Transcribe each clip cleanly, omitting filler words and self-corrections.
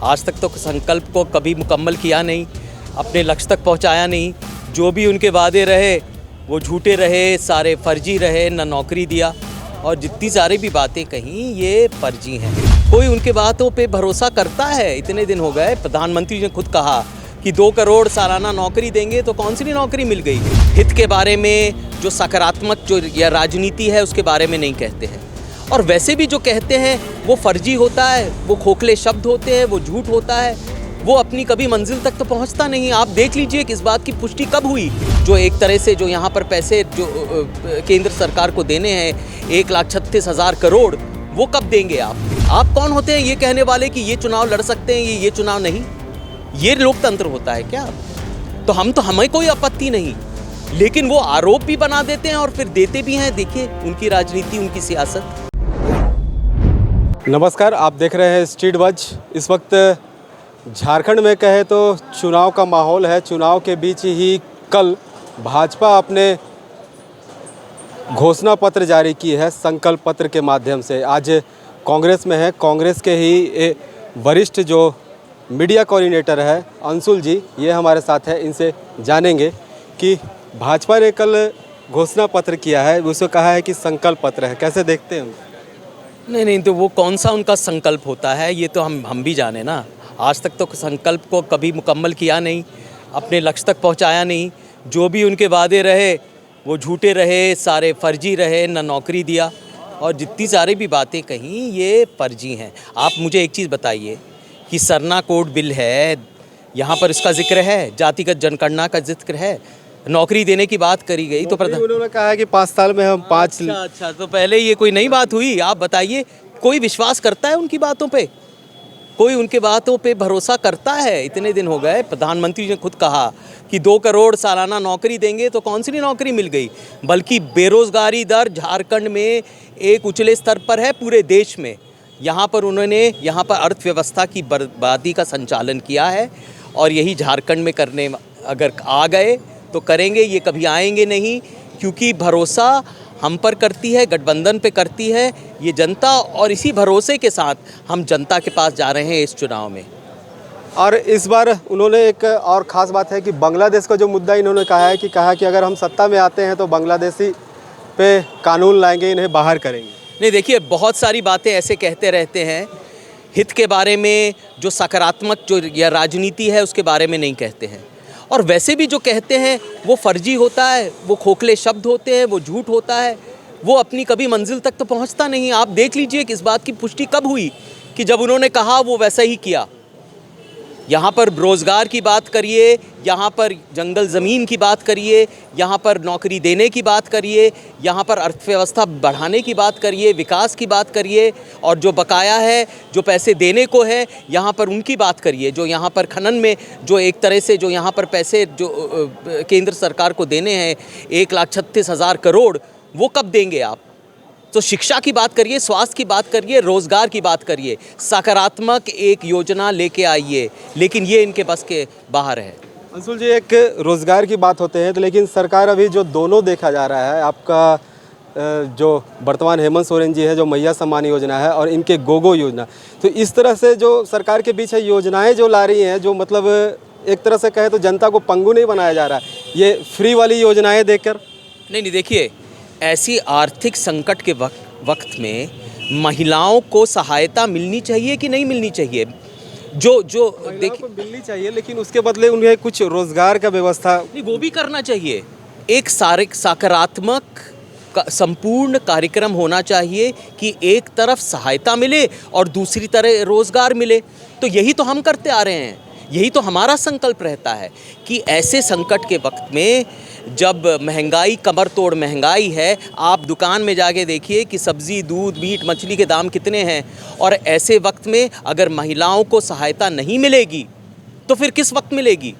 आज तक तो संकल्प को कभी मुकम्मल किया नहीं, अपने लक्ष्य तक पहुंचाया नहीं। जो भी उनके वादे रहे वो झूठे रहे, सारे फर्जी रहे, ना नौकरी दिया और जितनी सारी भी बातें कहीं ये फर्जी हैं। कोई उनके बातों पे भरोसा करता है? इतने दिन हो गए, प्रधानमंत्री ने खुद कहा कि 2 करोड़ सालाना नौकरी देंगे, तो कौन सी नौकरी मिल गई? हित के बारे में जो सकारात्मक जो या राजनीति है उसके बारे में नहीं कहते हैं, और वैसे भी जो कहते हैं वो फर्जी होता है, वो खोखले शब्द होते हैं, वो झूठ होता है, वो अपनी कभी मंजिल तक तो पहुंचता नहीं। आप देख लीजिए कि इस बात की पुष्टि कब हुई। जो एक तरह से जो यहाँ पर पैसे जो केंद्र सरकार को देने हैं 1,36,000 करोड़, वो कब देंगे आप कौन होते हैं ये कहने वाले कि ये चुनाव लड़ सकते हैं, ये चुनाव नहीं? ये लोकतंत्र होता है क्या? तो हमें कोई आपत्ति नहीं, लेकिन वो आरोप भी बना देते हैं और फिर देते भी हैं। देखिए उनकी राजनीति, उनकी सियासत। नमस्कार, आप देख रहे हैं स्ट्रीट बज। इस वक्त झारखंड में कहे तो चुनाव का माहौल है। चुनाव के बीच ही कल भाजपा अपने घोषणा पत्र जारी की है संकल्प पत्र के माध्यम से। आज कांग्रेस में है, कांग्रेस के ही वरिष्ठ जो मीडिया कोऑर्डिनेटर है अंशुल जी, ये हमारे साथ है। इनसे जानेंगे कि भाजपा ने कल घोषणा पत्र किया है, उसको कहा है कि संकल्प पत्र है, कैसे देखते हैं? नहीं, तो वो कौन सा उनका संकल्प होता है ये तो हम भी जाने ना। आज तक तो संकल्प को कभी मुकम्मल किया नहीं, अपने लक्ष्य तक पहुंचाया नहीं। जो भी उनके वादे रहे वो झूठे रहे, सारे फर्जी रहे, ना नौकरी दिया और जितनी सारी भी बातें कहीं ये फर्जी हैं। आप मुझे एक चीज़ बताइए कि सरना कोड बिल है, यहाँ पर इसका जिक्र है, जातिगत जनगणना का जिक्र है, नौकरी देने की बात करी गई तो उन्होंने कहा है कि 5 साल में हम 5। अच्छा, तो पहले ये कोई नई बात हुई? आप बताइए, कोई विश्वास करता है उनकी बातों पे? कोई उनके बातों पे भरोसा करता है? इतने दिन हो गए, प्रधानमंत्री ने खुद कहा कि 2 करोड़ सालाना नौकरी देंगे, तो कौन सी नौकरी मिल गई? बल्कि बेरोजगारी दर झारखंड में एक ऊंचे स्तर पर है पूरे देश में। यहाँ पर अर्थव्यवस्था की बर्बादी का संचालन किया है और यही झारखंड में करने अगर आ गए तो करेंगे। ये कभी आएंगे नहीं, क्योंकि भरोसा हम पर करती है, गठबंधन पे करती है ये जनता, और इसी भरोसे के साथ हम जनता के पास जा रहे हैं इस चुनाव में। और इस बार उन्होंने एक और ख़ास बात है कि बांग्लादेश का जो मुद्दा इन्होंने कहा कि अगर हम सत्ता में आते हैं तो बांग्लादेशी पे कानून लाएंगे, इन्हें बाहर करेंगे। नहीं, देखिए बहुत सारी बातें ऐसे कहते रहते हैं, हित के बारे में जो सकारात्मक जो या राजनीति है उसके बारे में नहीं कहते हैं, और वैसे भी जो कहते हैं वो फर्जी होता है, वो खोखले शब्द होते हैं, वो झूठ होता है, वो अपनी कभी मंजिल तक तो पहुंचता नहीं। आप देख लीजिए कि इस बात की पुष्टि कब हुई कि जब उन्होंने कहा वो वैसा ही किया। यहाँ पर रोज़गार की बात करिए, यहाँ पर जंगल ज़मीन की बात करिए, यहाँ पर नौकरी देने की बात करिए, यहाँ पर अर्थव्यवस्था बढ़ाने की बात करिए, विकास की बात करिए, और जो बकाया है, जो पैसे देने को है, यहाँ पर उनकी बात करिए। जो यहाँ पर खनन में जो एक तरह से जो यहाँ पर पैसे जो केंद्र सरकार को देने हैं 1,36,000 करोड़, वो कब देंगे आप? तो शिक्षा की बात करिए, स्वास्थ्य की बात करिए, रोज़गार की बात करिए, सकारात्मक एक योजना लेके आइए, लेकिन ये इनके बस के बाहर है। अंशुल जी, एक रोज़गार की बात होते हैं तो लेकिन सरकार अभी जो दोनों देखा जा रहा है, आपका जो वर्तमान हेमंत सोरेन जी है, जो मैया सम्मान योजना है, और इनके गोगो योजना, तो इस तरह से जो सरकार के पीछे योजनाएँ जो ला रही हैं, जो मतलब एक तरह से कहे तो जनता को पंगु नहीं बनाया जा रहा है ये फ्री वाली योजनाएँ देखकर। नहीं, देखिए ऐसी आर्थिक संकट के वक्त में महिलाओं को सहायता मिलनी चाहिए कि नहीं मिलनी चाहिए? जो देखिए मिलनी चाहिए, लेकिन उसके बदले उन्हें कुछ रोजगार का व्यवस्था नहीं, वो भी करना चाहिए। एक सकारात्मक संपूर्ण कार्यक्रम होना चाहिए कि एक तरफ सहायता मिले और दूसरी तरफ रोजगार मिले। तो यही तो हम करते आ रहे हैं, यही तो हमारा संकल्प रहता है कि ऐसे संकट के वक्त में जब महंगाई कमर तोड़ महंगाई है, आप दुकान में जाके देखिए कि सब्ज़ी, दूध, मीट, मछली के दाम कितने हैं, और ऐसे वक्त में अगर महिलाओं को सहायता नहीं मिलेगी तो फिर किस वक्त मिलेगी?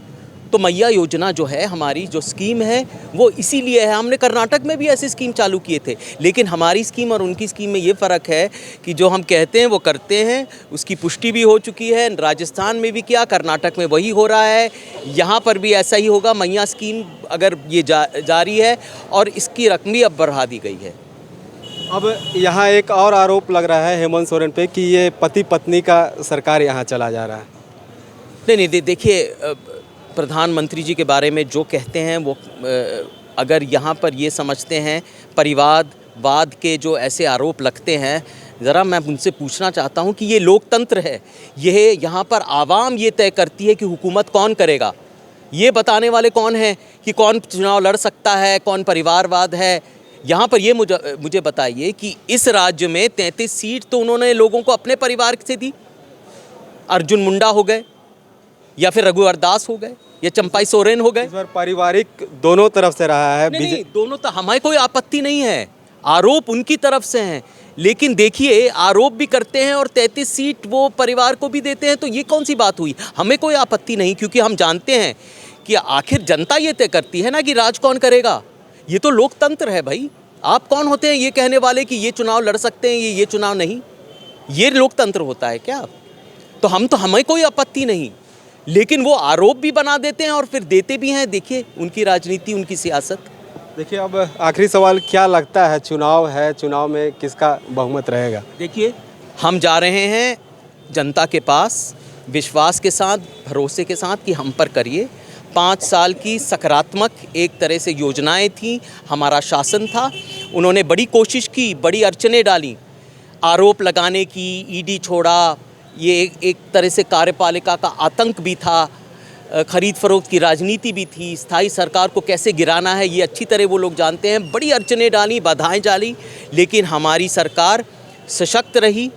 तो मैया योजना जो है हमारी जो स्कीम है वो इसीलिए है। हमने कर्नाटक में भी ऐसी स्कीम चालू किए थे, लेकिन हमारी स्कीम और उनकी स्कीम में ये फ़र्क है कि जो हम कहते हैं वो करते हैं। उसकी पुष्टि भी हो चुकी है, राजस्थान में भी किया, कर्नाटक में वही हो रहा है, यहाँ पर भी ऐसा ही होगा। मैया स्कीम अगर ये जारी है और इसकी रकम भी अब बढ़ा दी गई है। अब यहाँ एक और आरोप लग रहा है हेमंत सोरेन पे कि ये पति पत्नी का सरकार यहाँ चला जा रहा है। नहीं, देखिए, प्रधानमंत्री जी के बारे में जो कहते हैं वो अगर यहाँ पर ये समझते हैं परिवारवाद के जो ऐसे आरोप लगते हैं, ज़रा मैं उनसे पूछना चाहता हूँ कि ये लोकतंत्र है, यह यहाँ पर आवाम ये तय करती है कि हुकूमत कौन करेगा। ये बताने वाले कौन हैं कि कौन चुनाव लड़ सकता है, कौन परिवारवाद है। यहाँ पर ये मुझे बताइए कि इस राज्य में 33 सीट तो उन्होंने लोगों को अपने परिवार से दी। अर्जुन मुंडा हो गए या फिर रघुवर दास हो गए या चंपाई सोरेन हो गए। इस बार पारिवारिक दोनों तरफ से रहा है। नहीं, दोनों तो हमें कोई आपत्ति नहीं है, आरोप उनकी तरफ से हैं, लेकिन देखिए आरोप भी करते हैं और 33 सीट वो परिवार को भी देते हैं, तो ये कौन सी बात हुई। हमें कोई आपत्ति नहीं, क्योंकि हम जानते हैं कि आखिर जनता ये तय करती है ना कि राज कौन करेगा। ये तो लोकतंत्र है भाई। आप कौन होते हैं ये कहने वाले कि ये चुनाव लड़ सकते हैं, ये चुनाव नहीं। ये लोकतंत्र होता है क्या। तो हमें कोई आपत्ति नहीं, लेकिन वो आरोप भी बना देते हैं और फिर देते भी हैं। देखिए उनकी राजनीति, उनकी सियासत। देखिए अब आखिरी सवाल, क्या लगता है, चुनाव है, चुनाव में किसका बहुमत रहेगा। देखिए हम जा रहे हैं जनता के पास विश्वास के साथ, भरोसे के साथ कि हम पर करिए। 5 साल की सकारात्मक एक तरह से योजनाएं थी, हमारा शासन था। उन्होंने बड़ी कोशिश की, बड़ी अड़चनें डाली, आरोप लगाने की, ईडी छोड़ा, ये एक तरह से कार्यपालिका का आतंक भी था, खरीद फरोख्त की राजनीति भी थी, स्थायी सरकार को कैसे गिराना है ये अच्छी तरह वो लोग जानते हैं। बड़ी अड़चनें डाली, बाधाएं डाली, लेकिन हमारी सरकार सशक्त रही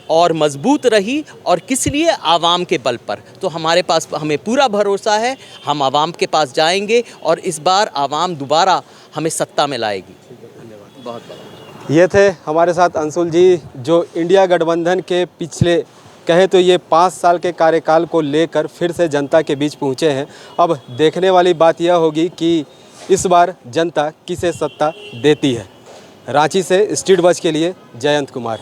और मजबूत रही। और किस लिए, आवाम के बल पर। तो हमें पूरा भरोसा है, हम आवाम के पास जाएंगे और इस बार आवाम दोबारा हमें सत्ता में लाएगी। धन्यवाद, बहुत बहुत। ये थे हमारे साथ अंशुल जी, जो इंडिया गठबंधन के पिछले कहें तो ये 5 साल के कार्यकाल को लेकर फिर से जनता के बीच पहुँचे हैं। अब देखने वाली बात यह होगी कि इस बार जनता किसे सत्ता देती है। रांची से स्ट्रीट बज के लिए जयंत कुमार।